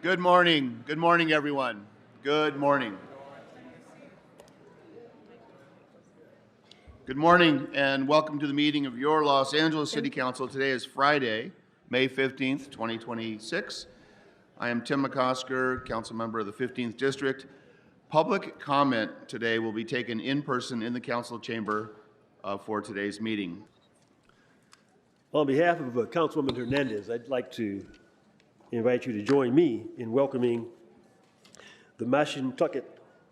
Good morning. Good morning, everyone. Good morning. Good morning, and welcome to the meeting of your Los Angeles City Council. Today is Friday, May 15th, 2026. I am Tim McCosker, council member of the 15th District. Public comment today will be taken in person in the council chamber for today's meeting. On behalf of Councilwoman Hernandez, I'd like to invite you to join me in welcoming the Mashantucket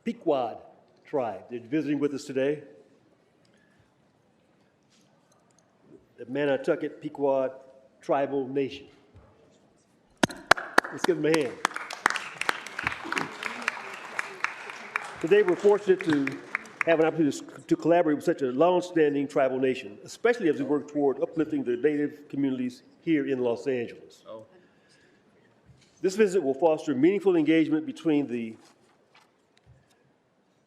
Pequot tribe. They're visiting with us today. The Mashantucket Pequot tribal nation. Let's give them a hand. Today we're fortunate to have an opportunity to collaborate with such a long-standing tribal nation, especially as we work toward uplifting the native communities here in Los Angeles. This visit will foster meaningful engagement between the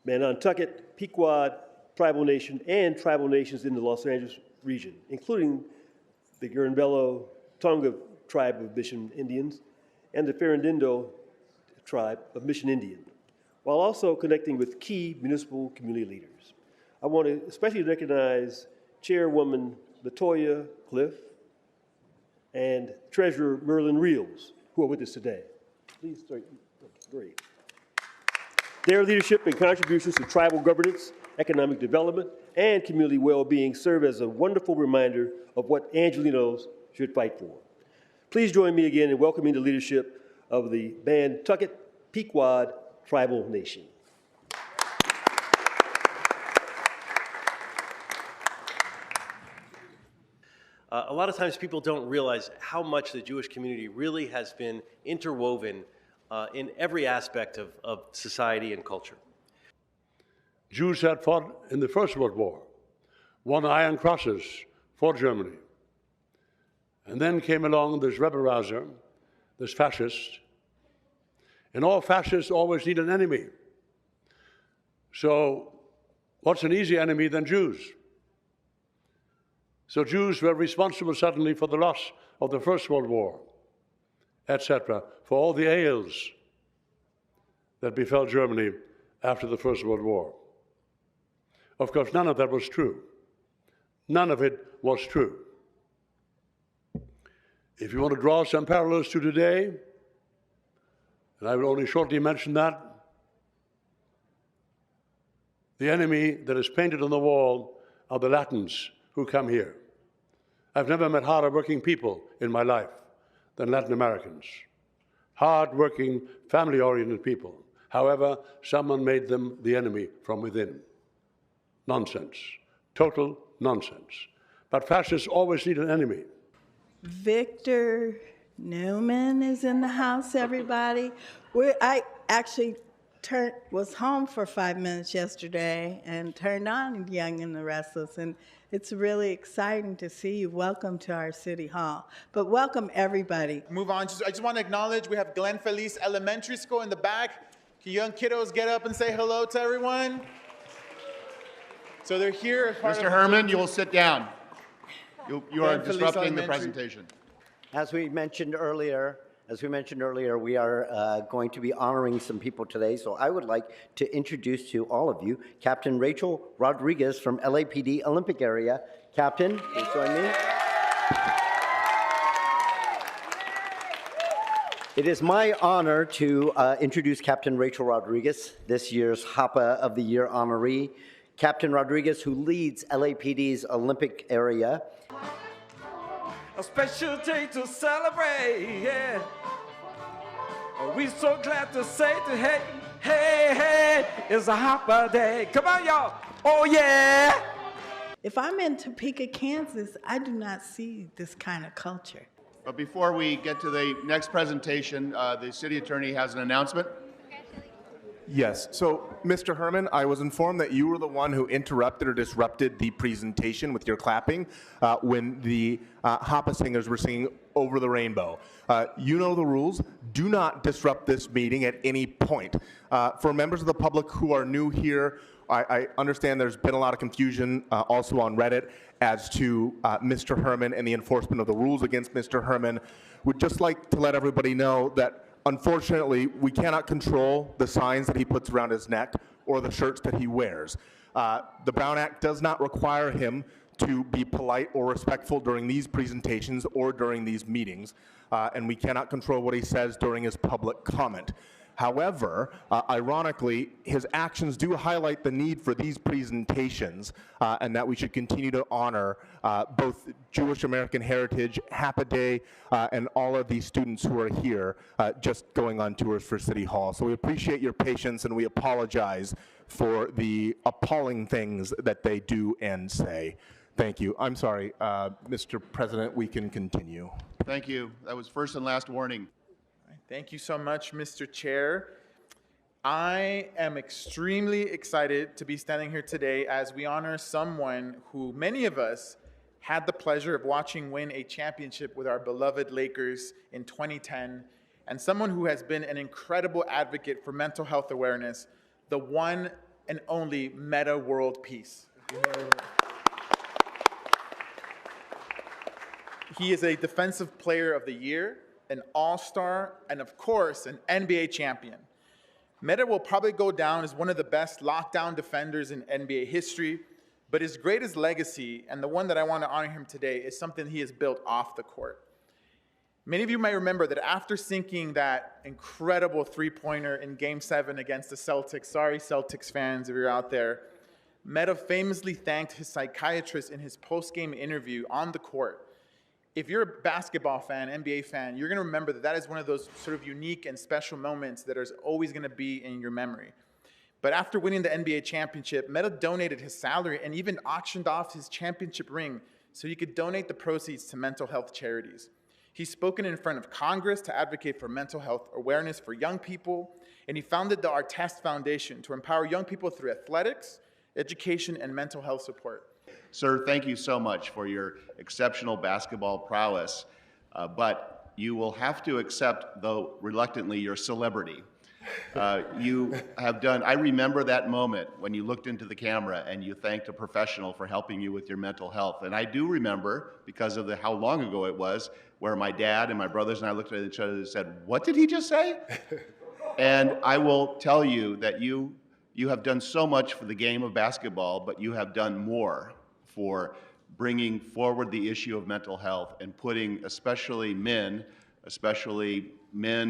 Mashantucket Pequot tribal nation and tribal nations in the Los Angeles region, including the Guernbello Tonga tribe of Mission Indians and the Ferrandindo tribe of Mission Indian, while also connecting with key municipal community leaders. I want to especially recognize Chairwoman LaToya Cliff and Treasurer Merlin Reels, who are with us today. Please start. Great. Their leadership and contributions to tribal governance, economic development, and community well-being serve as a wonderful reminder of what Angelenos should fight for. Please join me again in welcoming the leadership of the Mashantucket Pequot tribal nation. A lot of times people don't realize how much the Jewish community really has been interwoven in every aspect of society and culture. Jews had fought in the First World War, won Iron Crosses for Germany. And then came along this rebel-rouser, this fascist, and all fascists always need an enemy. So what's an easy enemy than Jews? So Jews were responsible suddenly for the loss of the First World War, etc., for all the ails that befell Germany after the First World War. Of course, none of that was true. None of it was true. If you want to draw some parallels to today, and I will only shortly mention that, the enemy that is painted on the wall are the Latins who come here. I've never met harder working people in my life than Latin Americans. Hard-working, family-oriented people. However, someone made them the enemy from within. Nonsense. Total nonsense. But fascists always need an enemy. Victor Newman is in the house, everybody. I actually was home for 5 minutes yesterday and turned on Young and the Restless, and it's really exciting to see you. Welcome to our City Hall. But welcome, everybody. Move on. I just want to acknowledge we have Glen Feliz Elementary School in the back. Can young kiddos get up and say hello to everyone? So they're here as part Mr. of Herman, you will sit down. You are Glen Feliz disrupting the Elementary. presentation. As we mentioned earlier, we are going to be honoring some people today. So I would like to introduce to all of you Captain Rachel Rodriguez from LAPD Olympic Area. Captain, please join me. It is my honor to introduce Captain Rachel Rodriguez, this year's HAPA of the Year honoree. Captain Rodriguez, who leads LAPD's Olympic Area. A special day to celebrate, yeah. We're so glad to say to hey, hey, hey, it's a HAPA day. Come on, y'all. Oh, yeah. If I'm in Topeka, Kansas, I do not see this kind of culture. But before we get to the next presentation, the city attorney has an announcement. Yes. So, Mr. Herman, I was informed that you were the one who interrupted or disrupted the presentation with your clapping when the HAPA singers were singing Over the Rainbow. You know the rules. Do not disrupt this meeting at any point. For members of the public who are new here, I understand there's been a lot of confusion also on Reddit as to Mr. Herman and the enforcement of the rules against Mr. Herman. Would just like to let everybody know that unfortunately, we cannot control the signs that he puts around his neck or the shirts that he wears. The Brown Act does not require him to be polite or respectful during these presentations or during these meetings, and we cannot control what he says during his public comment. However, ironically, his actions do highlight the need for these presentations and that we should continue to honor both Jewish American heritage, HAPA Day, and all of these students who are here just going on tours for City Hall. So we appreciate your patience and we apologize for the appalling things that they do and say. Thank you. I'm sorry, Mr. President, we can continue. Thank you. That was first and last warning. Thank you so much, Mr. Chair. I am extremely excited to be standing here today as we honor someone who many of us had the pleasure of watching win a championship with our beloved Lakers in 2010, and someone who has been an incredible advocate for mental health awareness, the one and only Metta World Peace. He is a Defensive Player of the Year, an All-Star, and of course, an NBA champion. Metta will probably go down as one of the best lockdown defenders in NBA history, but his greatest legacy, and the one that I want to honor him today, is something he has built off the court. Many of you might remember that after sinking that incredible three-pointer in Game 7 against the Celtics, sorry Celtics fans if you're out there, Metta famously thanked his psychiatrist in his post-game interview on the court. If you're a basketball fan, NBA fan, you're going to remember that that is one of those sort of unique and special moments that is always going to be in your memory. But after winning the NBA championship, Metta donated his salary and even auctioned off his championship ring so he could donate the proceeds to mental health charities. He's spoken in front of Congress to advocate for mental health awareness for young people, and he founded the Artest Foundation to empower young people through athletics, education, and mental health support. Sir, thank you so much for your exceptional basketball prowess, but you will have to accept, though reluctantly, your celebrity. You have done, I remember that moment when you looked into the camera and you thanked a professional for helping you with your mental health. And I do remember, because of how long ago it was, where my dad and my brothers and I looked at each other and said, "What did he just say?" And I will tell you that you have done so much for the game of basketball, but you have done more for bringing forward the issue of mental health and putting especially men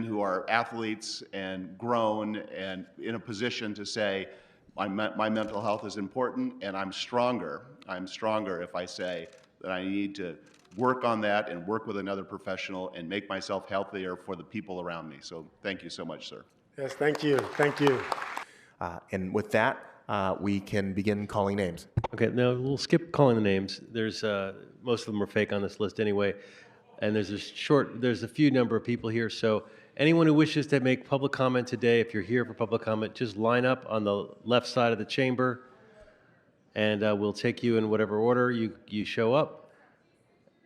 who are athletes and grown and in a position to say, my mental health is important and I'm stronger. I'm stronger if I say that I need to work on that and work with another professional and make myself healthier for the people around me. So thank you so much, sir. Yes, thank you. Thank you. And with that, we can begin calling names. Okay, now we'll skip calling the names. There's most of them are fake on this list anyway, and there's a few number of people here. So anyone who wishes to make public comment today, if you're here for public comment, just line up on the left side of the chamber, and we'll take you in whatever order you show up.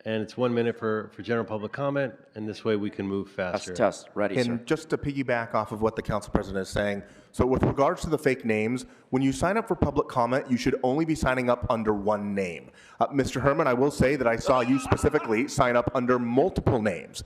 And it's 1 minute for general public comment, and this way we can move faster. Test. Ready, sir. And just to piggyback off of what the council president is saying, so with regards to the fake names, when you sign up for public comment, you should only be signing up under one name. Mr. Herman, I will say that I saw you specifically sign up under multiple names.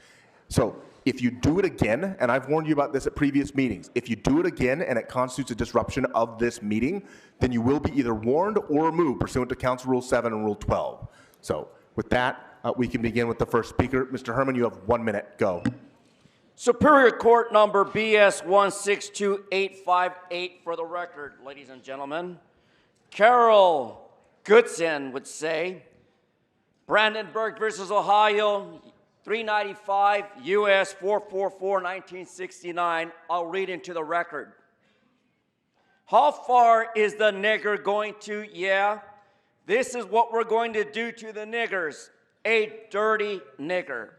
So if you do it again, and I've warned you about this at previous meetings, if you do it again and it constitutes a disruption of this meeting, then you will be either warned or removed pursuant to Council Rule 7 and Rule 12. So with that, we can begin with the first speaker. Mr. Herman, you have 1 minute. Go. Superior Court number BS 162858 for the record, ladies and gentlemen. Carol Goodson would say, Brandenburg versus Ohio, 395 U.S. 444, 1969. I'll read into the record. How far is the nigger going to? Yeah, this is what we're going to do to the niggers. A dirty nigger.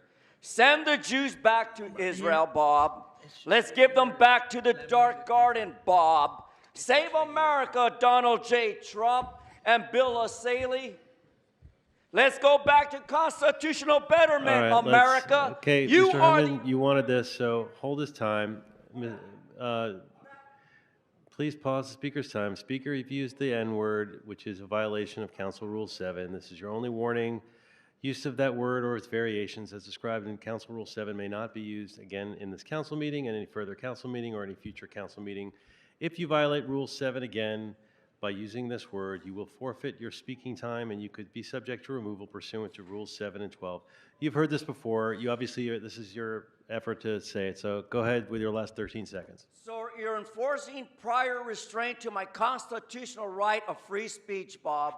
Send the Jews back to Israel, Bob. Let's give them back to the dark garden, Bob. Save America, Donald J. Trump and Bill O'Saley. Let's go back to constitutional betterment, All right, America. Okay, you Mr. Herman, you wanted this, so hold his time. Please pause the speaker's time. Speaker, you've used the N-word, which is a violation of Council Rule 7. This is your only warning. Use of that word or its variations as described in Council Rule 7 may not be used again in this council meeting, and any further council meeting, or any future council meeting. If you violate Rule 7 again by using this word, you will forfeit your speaking time, and you could be subject to removal pursuant to Rules 7 and 12. You've heard this before. You obviously, this is your effort to say it, so go ahead with your last 13 seconds. So you're enforcing prior restraint to my constitutional right of free speech, Bob.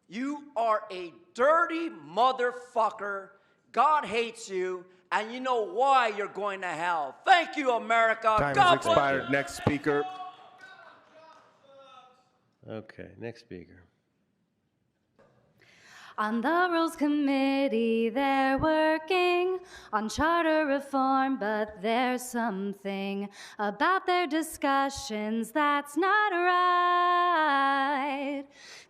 You are a dirty motherfucker. God hates you, and you know why you're going to hell. Thank you, America. Time God has expired. Next speaker. Okay, next speaker. On the Rules Committee, they're working on charter reform, but there's something about their discussions that's not right.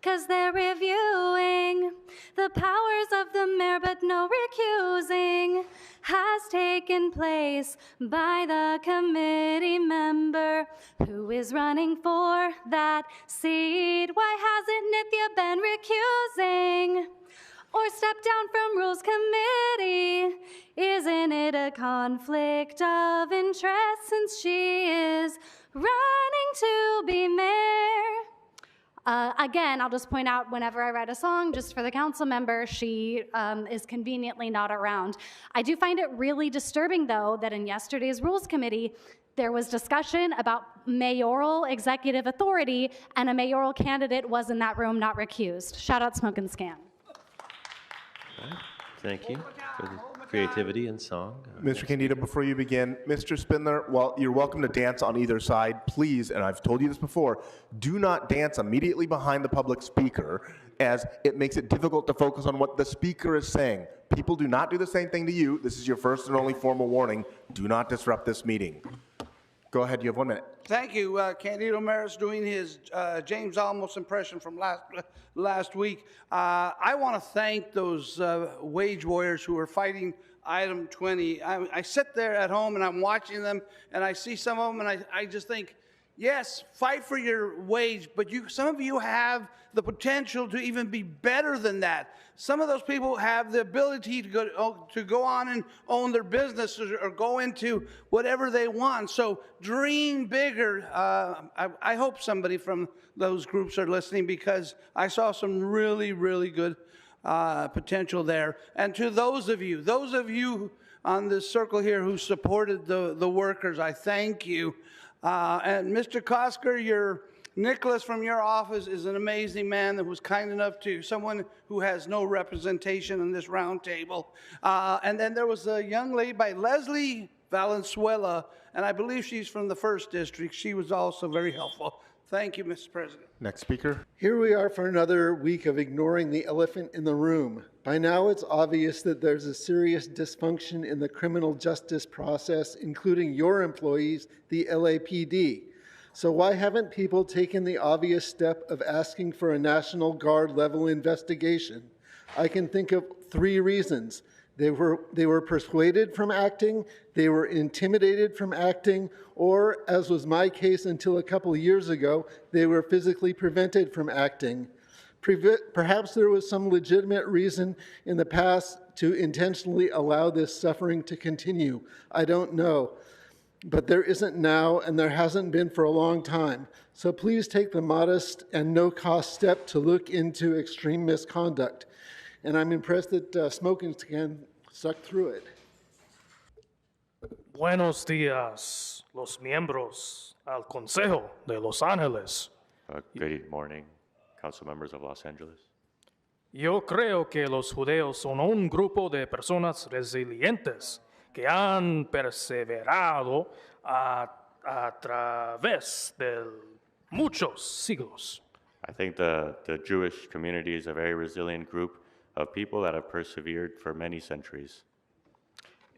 'Cause they're reviewing the powers of the mayor, but no recusing has taken place by the committee member who is running for that seat. Why hasn't Nithya been recusing or stepped down from Rules Committee? Isn't it a conflict of interest since she is running to be mayor? Again, I'll just point out whenever I write a song, just for the council member, she is conveniently not around. I do find it really disturbing, though, that in yesterday's Rules Committee, there was discussion about mayoral executive authority, and a mayoral candidate was in that room not recused. Shout out Smoke and Scan. Thank you for the creativity and song. Mr. Candido, before you begin, Mr. Spindler, while you're welcome to dance on either side, please, and I've told you this before, do not dance immediately behind the public speaker, as it makes it difficult to focus on what the speaker is saying. People do not do the same thing to you. This is your first and only formal warning. Do not disrupt this meeting. Go ahead, you have 1 minute. Thank you. Candido Maris doing his James Olmos impression from last week. I want to thank those wage warriors who are fighting item 20. I sit there at home and I'm watching them, and I see some of them, and I just think, yes, fight for your wage, but some of you have the potential to even be better than that. Some of those people have the ability to go on and own their businesses or go into whatever they want. So dream bigger. I hope somebody from those groups are listening, because I saw some really, really good potential there. And to those of you on this circle here who supported the workers, I thank you. And Mr. Kosker, Nicholas from your office is an amazing man that was kind enough to someone who has no representation in this round table. And then there was a young lady by Leslie Valenzuela, and I believe she's from the 1st District. She was also very helpful. Thank you, Mr. President. Next speaker. Here we are for another week of ignoring the elephant in the room. By now, it's obvious that there's a serious dysfunction in the criminal justice process, including your employees, the LAPD. So why haven't people taken the obvious step of asking for a National Guard level investigation? I can think of 3 reasons. They were persuaded from acting, they were intimidated from acting, or, as was my case until a couple of years ago, they were physically prevented from acting. Perhaps there was some legitimate reason in the past to intentionally allow this suffering to continue. I don't know. But there isn't now, and there hasn't been for a long time. So please take the modest and no-cost step to look into extreme misconduct. And I'm impressed that Smoke and Scan stuck through it. Buenos días, los miembros al Consejo de Los Ángeles. Good morning, council members of Los Angeles. Yo creo que los judíos son un grupo de personas resilientes que han perseverado a través de muchos siglos. I think the Jewish community is a very resilient group of people that have persevered for many centuries.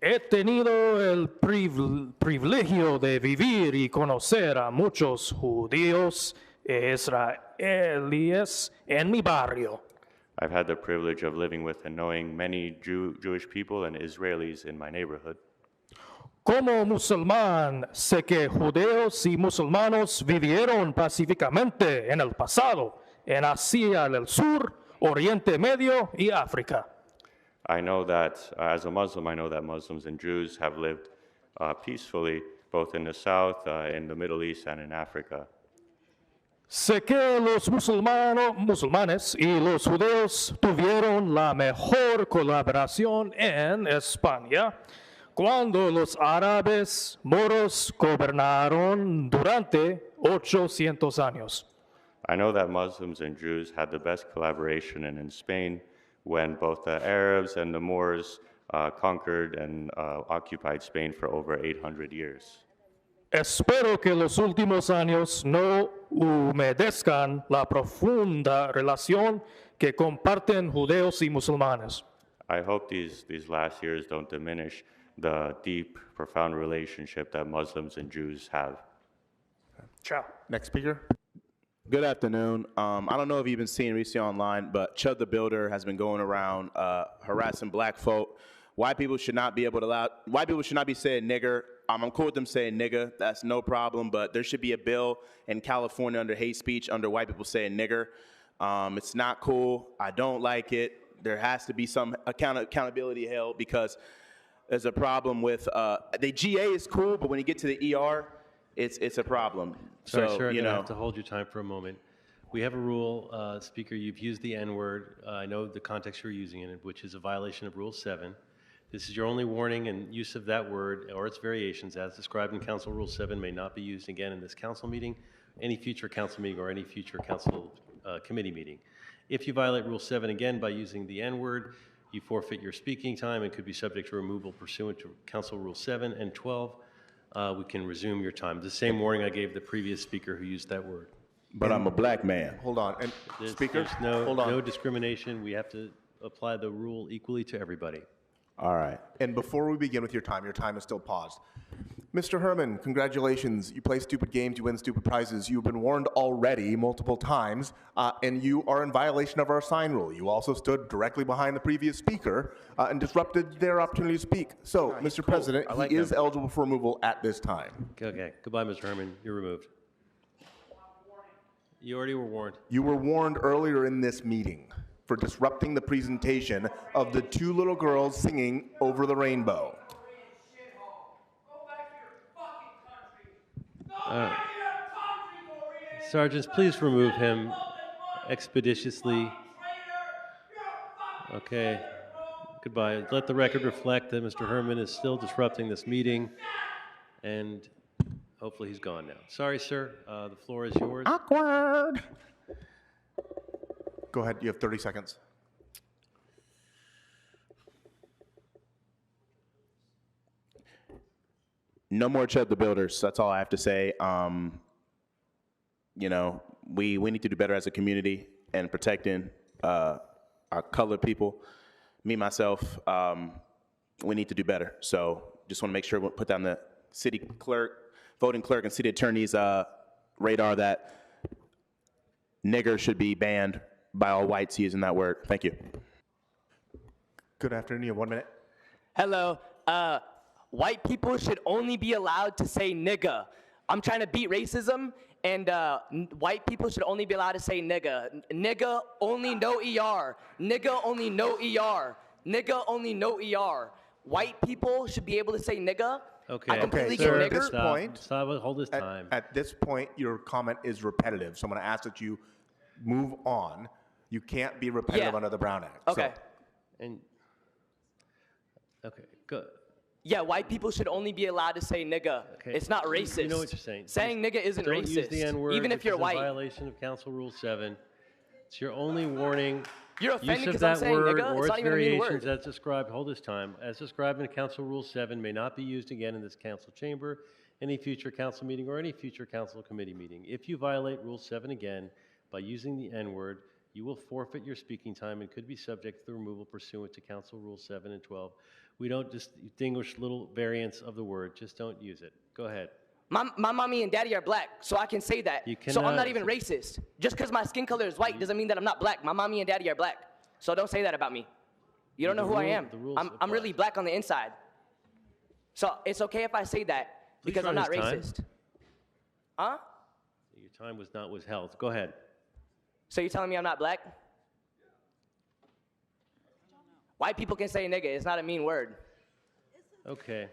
He tenido el privilegio de vivir y conocer a muchos judíos e israelíes en mi barrio. I've had the privilege of living with and knowing many Jewish people and Israelis in my neighborhood. Como musulmán, sé que judíos y musulmanos vivieron pacíficamente en el pasado, en Asia del Sur, Oriente Medio y África. I know that, as a Muslim, I know that Muslims and Jews have lived peacefully both in the South, in the Middle East, and in Africa. Sé que los musulmanes y los judíos tuvieron la mejor colaboración en España cuando los árabes moros gobernaron durante 800 años. I know that Muslims and Jews had the best collaboration in Spain when both the Arabs and the Moors conquered and occupied Spain for over 800 years. Espero que los últimos años no humedezcan la profunda relación que comparten judíos y musulmanes. I hope these last years don't diminish the deep, profound relationship that Muslims and Jews have. Ciao. Next speaker. Good afternoon. I don't know if you've been seeing recently online, but Chud the Builder has been going around harassing black folk. White people should not be saying nigger. I'm cool with them saying nigger. That's no problem, but there should be a bill in California under hate speech under white people saying nigger. It's not cool. I don't like it. There has to be some accountability held because there's a problem with the GA is cool, but when you get to the ER, it's a problem. Sorry, so, sir, I'm you going to know, have to hold your time for a moment. We have a rule, Speaker, you've used the N-word. I know the context you're using it in, which is a violation of Rule 7. This is your only warning, and use of that word or its variations as described in Council Rule 7 may not be used again in this council meeting, any future council meeting, or any future council committee meeting. If you violate Rule 7 again by using the N-word, you forfeit your speaking time and could be subject to removal pursuant to Council Rule 7 and 12. We can resume your time. The same warning I gave the previous speaker who used that word. but I'm a black man. Hold on. And Speaker, There's hold on. no discrimination. We have to apply the rule equally to everybody. All right. And before we begin with your time is still paused. Mr. Herman, congratulations. You play stupid games, you win stupid prizes. You've been warned already multiple times, and you are in violation of our sign rule. You also stood directly behind the previous speaker and disrupted their opportunity to speak. So, Mr. President, he is eligible for removal at this time. Okay. Goodbye, Mr. Herman. You're removed. You already were warned. You were warned earlier in this meeting for disrupting the presentation of the two little girls singing Over the Rainbow. Sergeants, please remove him expeditiously. Okay. Goodbye. Let the record reflect that Mr. Herman is still disrupting this meeting, and hopefully he's gone now. Sorry, sir. The floor is yours. Awkward. Go ahead. You have 30 seconds. No more Chud the Builders. That's all I have to say. You know, we need to do better as a community in protecting our colored people. Me, myself, we need to do better. So just want to make sure we put down the city clerk, voting clerk, and city attorney's radar that nigger should be banned by all whites using that word. Thank you. Good afternoon. You have 1 minute. Hello. White people should only be allowed to say nigga. I'm trying to beat racism, and white people should only be allowed to say nigga. Nigga only no ER. Nigga only no ER. Nigga only no ER. White people should be able to say nigga. Okay. I completely sir, get at this nigger. point, Stop it. Hold his time. At this point, your comment is repetitive. So I'm going to ask that you move on. You can't be repetitive Yeah. under the Brown Act. Okay. And okay, good. Yeah, white people should only be allowed to say nigga. Okay. It's not racist. You know what you're saying. Saying nigga isn't Don't racist. use the N-word, even if which you're is in white. violation of Council Rule 7. It's your only warning. You're offended Use of 'cause I'm that saying word nigga? or It's its not even a mean variations word. as described, hold this time, as described in Council Rule 7 may not be used again in this council chamber, any future council meeting, or any future council committee meeting. If you violate Rule 7 again by using the N-word, you will forfeit your speaking time and could be subject to the removal pursuant to Council Rule 7 and 12. We don't distinguish little variants of the word. Just don't use it. Go ahead. My mommy and daddy are black, so I can say that. You So I'm cannot- not even racist. Just because my skin color is white doesn't mean that I'm not black. My mommy and daddy are black. So don't say that about me. You don't know who I am. The rules I'm really black on the inside. So it's okay if I say that Please because I'm run not his time. racist. Huh? Your time was held. Go ahead. So you're telling me I'm not black? White people can say nigga. It's not a mean word. Okay.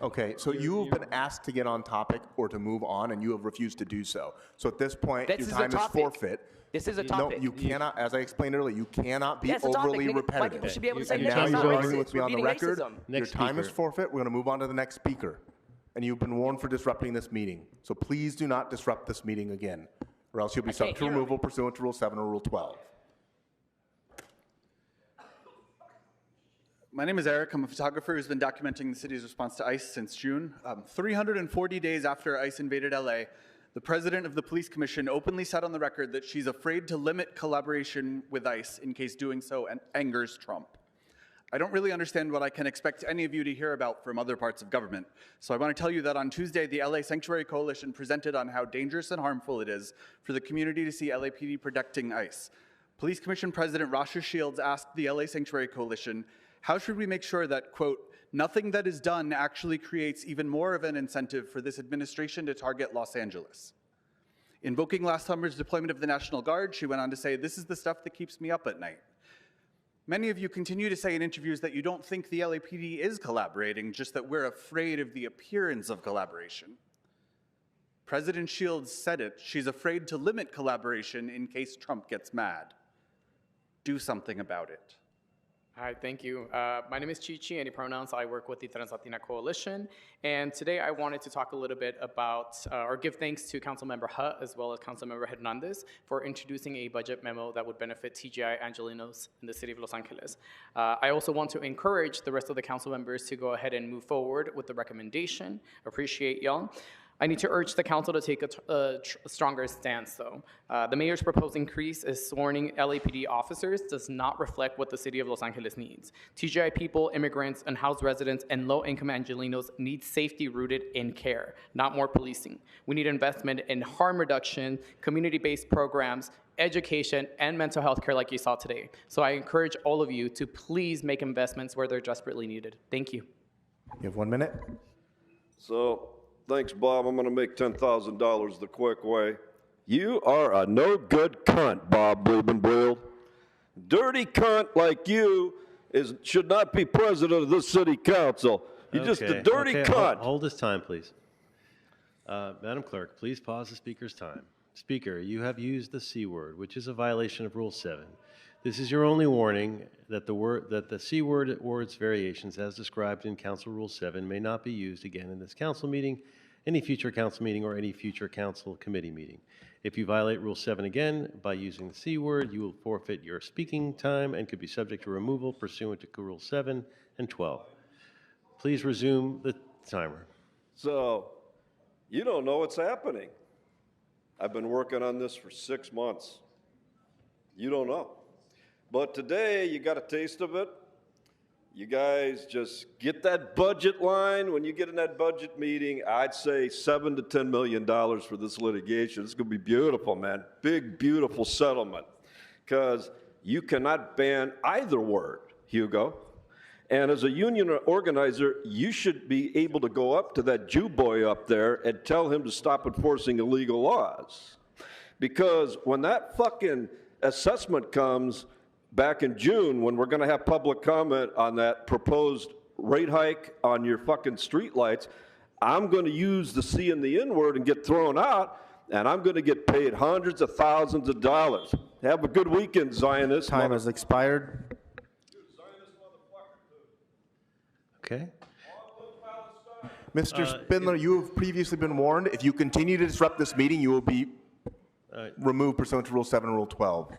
Okay, so you have been asked to get on topic or to move on, and you have refused to do so. So at this point, This your is a time is topic. forfeit. This is a topic. No, you cannot, as I explained earlier, you cannot be That's a topic. overly White repetitive. people should be able to say And nigga. now It's you're not arguing racist. with me We're on the beating record. racism. Your Next time is speaker. forfeit. We're going to move on to the next speaker. And you've been warned for disrupting this meeting. So please do not disrupt this meeting again, or else you'll be subject to hear him. removal pursuant to Rule 7 or Rule 12. My name is Eric. I'm a photographer who's been documenting the city's response to ICE since June. 340 days after ICE invaded LA, the president of the police commission openly said on the record that she's afraid to limit collaboration with ICE in case doing so angers Trump. I don't really understand what I can expect any of you to hear about from other parts of government. So I want to tell you that on Tuesday, the LA Sanctuary Coalition presented on how dangerous and harmful it is for the community to see LAPD protecting ICE. Police Commission President Rasha Shields asked the LA Sanctuary Coalition, how should we make sure that, quote, nothing that is done actually creates even more of an incentive for this administration to target Los Angeles? Invoking last summer's deployment of the National Guard, she went on to say, this is the stuff that keeps me up at night. Many of you continue to say in interviews that you don't think the LAPD is collaborating, just that we're afraid of the appearance of collaboration. President Shields said it. She's afraid to limit collaboration in case Trump gets mad. Do something about it. Hi, thank you. My name is Chichi, any pronouns. I work with the Trans Latina Coalition. And today I wanted to talk a little bit about, or give thanks to Councilmember Hutt as well as Councilmember Hernandez for introducing a budget memo that would benefit TGI Angelenos in the city of Los Angeles. I also want to encourage the rest of the council members to go ahead and move forward with the recommendation. Appreciate y'all. I need to urge the council to take a stronger stance, though. The mayor's proposed increase is sworn LAPD officers does not reflect what the city of Los Angeles needs. TGI people, immigrants, unhoused residents, and low-income Angelenos need safety rooted in care, not more policing. We need investment in harm reduction, community-based programs, education, and mental health care like you saw today. So I encourage all of you to please make investments where they're desperately needed. Thank you. You have 1 minute. So, thanks, Bob. I'm going to make $10,000 the quick way. You are a no-good cunt, Bob Blumenbril. Dirty cunt like you should not be president of this city council. You're just a dirty cunt. Hold his time, please. Madam Clerk, please pause the speaker's time. Speaker, you have used the C word, which is a violation of Rule 7. This is your only warning that the C word or its variations as described in Council Rule 7 may not be used again in this council meeting, any future council meeting, or any future council committee meeting. If you violate Rule 7 again by using the C word, you will forfeit your speaking time and could be subject to removal pursuant to Rule 7 and 12. Please resume the timer. So, you don't know what's happening. I've been working on this for 6 months. You don't know. But today, you got a taste of it. You guys just get that budget line. When you get in that budget meeting, I'd say $7 to $10 million for this litigation. It's going to be beautiful, man. Big, beautiful settlement. Because you cannot ban either word, Hugo. And as a union organizer, you should be able to go up to that Jew boy up there and tell him to stop enforcing illegal laws. Because when that fucking assessment comes back in June, when we're going to have public comment on that proposed rate hike on your fucking streetlights, I'm going to use the C and the N word and get thrown out, and I'm going to get paid hundreds of thousands of dollars. Have a good weekend, Zionists. Time has expired. Okay. Mr. Spindler, you have previously been warned. If you continue to disrupt this meeting, you will be removed pursuant to Rule 7 and Rule 12.